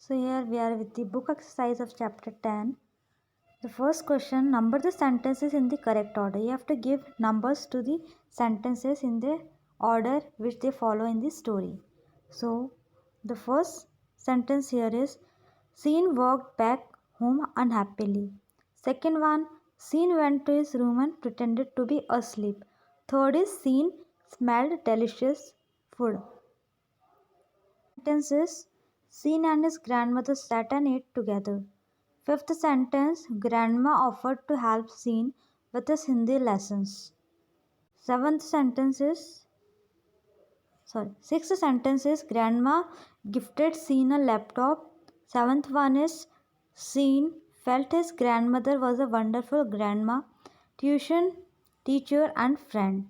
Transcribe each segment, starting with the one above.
So here we are with the book exercise of chapter 10. The first question, number the sentences in the correct order. You have to give numbers to the sentences in the order which they follow in the story. So the first sentence here is, Scene walked back home unhappily. Second one, Scene went to his room and pretended to be asleep. Third is, Scene smelled delicious food. Sentence is, Scene and his grandmother sat and ate together. Fifth sentence, Grandma offered to help Scene with his Hindi lessons. Sixth sentence is, Grandma gifted Scene a laptop. Seventh one is, Scene felt his grandmother was a wonderful grandma, tuition teacher and friend.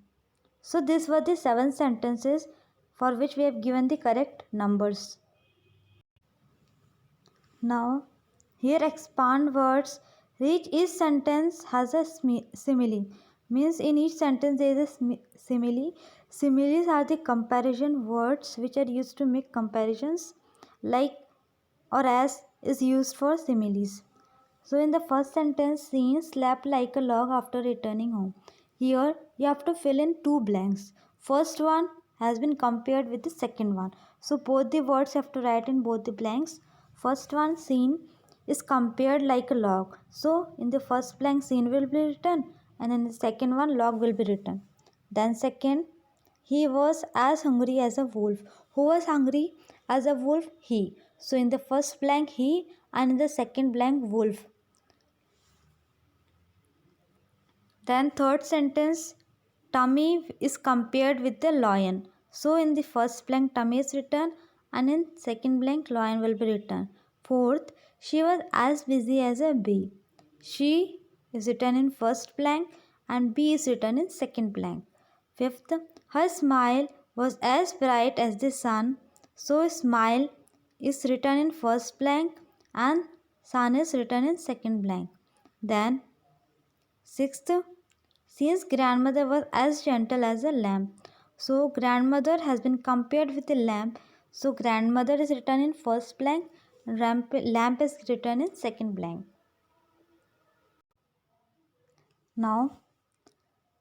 So these were the 7 sentences for which we have given the correct numbers. Now, here expand words. Each sentence has a simile. Means in each sentence there is a simile. Similes are the comparison words which are used to make comparisons, like or as is used for similes. So in the first sentence, Scene slept like a log after returning home. Here you have to fill in 2 blanks. First one has been compared with the second one. So both the words have to write in both the blanks. First one, Scene is compared like a log. So in the first blank, Scene will be written, and in the second one, log will be written. Then second, he was as hungry as a wolf. Who was hungry as a wolf? He. So in the first blank, he, and in the second blank, wolf. Then third sentence, Tummy is compared with the lion. So in the first blank, Tummy is written, and in second blank, lion will be written. Fourth, she was as busy as a bee. She is written in first blank and bee is written in second blank. Fifth, her smile was as bright as the sun. So smile is written in first blank and sun is written in second blank. Then sixth, Scene's grandmother was as gentle as a lamb. So grandmother has been compared with a lamb. So grandmother is written in first blank and lamb is written in second blank. Now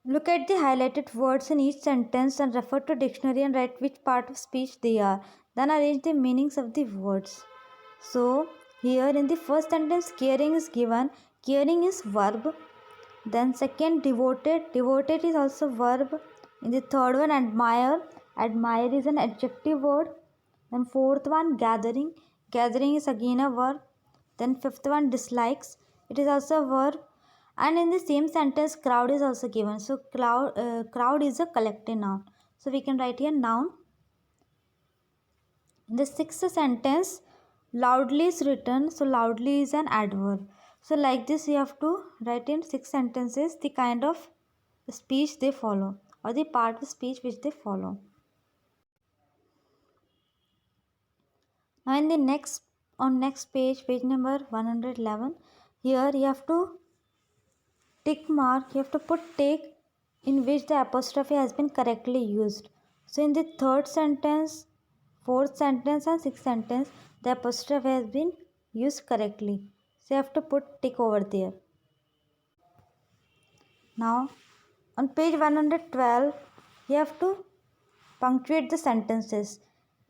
look at the highlighted words in each sentence and refer to dictionary and write which part of speech they are. Then arrange the meanings of the words. So here in the first sentence, caring is given. Caring is verb. Then second, devoted. Devoted is also verb. In the third one, admire. Admire is an adjective word. Then fourth one, gathering. Gathering is again a verb. Then fifth one, dislikes. It is also a verb. And in the same sentence, crowd is also given. So crowd is a collective noun. So we can write here noun. In the sixth sentence, loudly is written. So loudly is an adverb. So like this you have to write in 6 sentences the kind of speech they follow or the part of speech which they follow. Now in the next page, page number 111, here you have to tick mark, you have to put tick in which the apostrophe has been correctly used. So in the third sentence, fourth sentence and sixth sentence, the apostrophe has been used correctly. So you have to put tick over there. Now on page 112, you have to punctuate the sentences.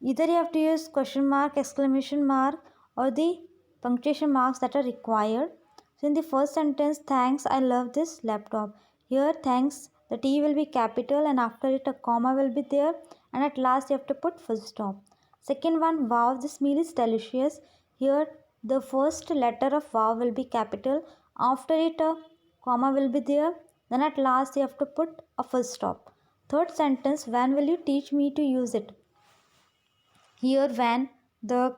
Either you have to use question mark, exclamation mark, or the punctuation marks that are required. So in the first sentence, thanks, I love this laptop. Here thanks, the T will be capital and after it a comma will be there, and at last you have to put full stop. Second one, wow, this meal is delicious. Here the first letter of wow will be capital. After it a comma will be there. Then at last you have to put a full stop. Third sentence, when will you teach me to use it? Here when the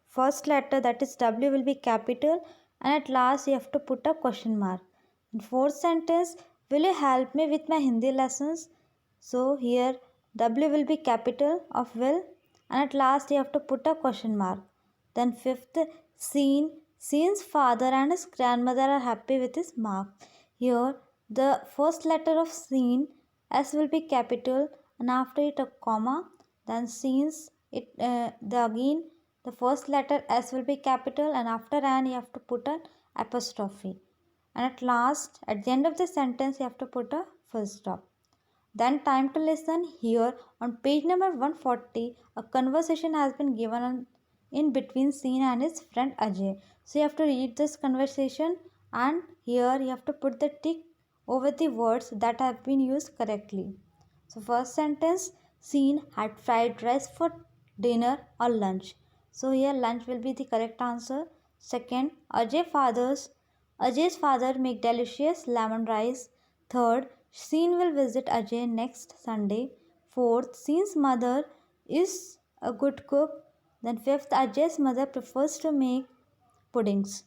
first letter that is W will be capital and at last you have to put a question mark. In fourth sentence, will you help me with my Hindi lessons? So here W will be capital of will and at last you have to put a question mark. Then fifth, Scene's father and his grandmother are happy with his mark. Here the first letter of Scene, S will be capital and after it a comma. Then Scene's, the again the first letter S will be capital, and after N you have to put an apostrophe. And at last, at the end of the sentence, you have to put a full stop. Then time to listen. Here on page number 140, a conversation has been given in between Seen and his friend Ajay. So you have to read this conversation, and here you have to put the tick over the words that have been used correctly. So first sentence, Seen had fried rice for dinner or lunch. So here lunch will be the correct answer. Second, Ajay's father make delicious lemon rice. Third, Seen will visit Ajay next Sunday. Fourth, Seen's mother is a good cook. Then fifth, Ajay's mother prefers to make puddings.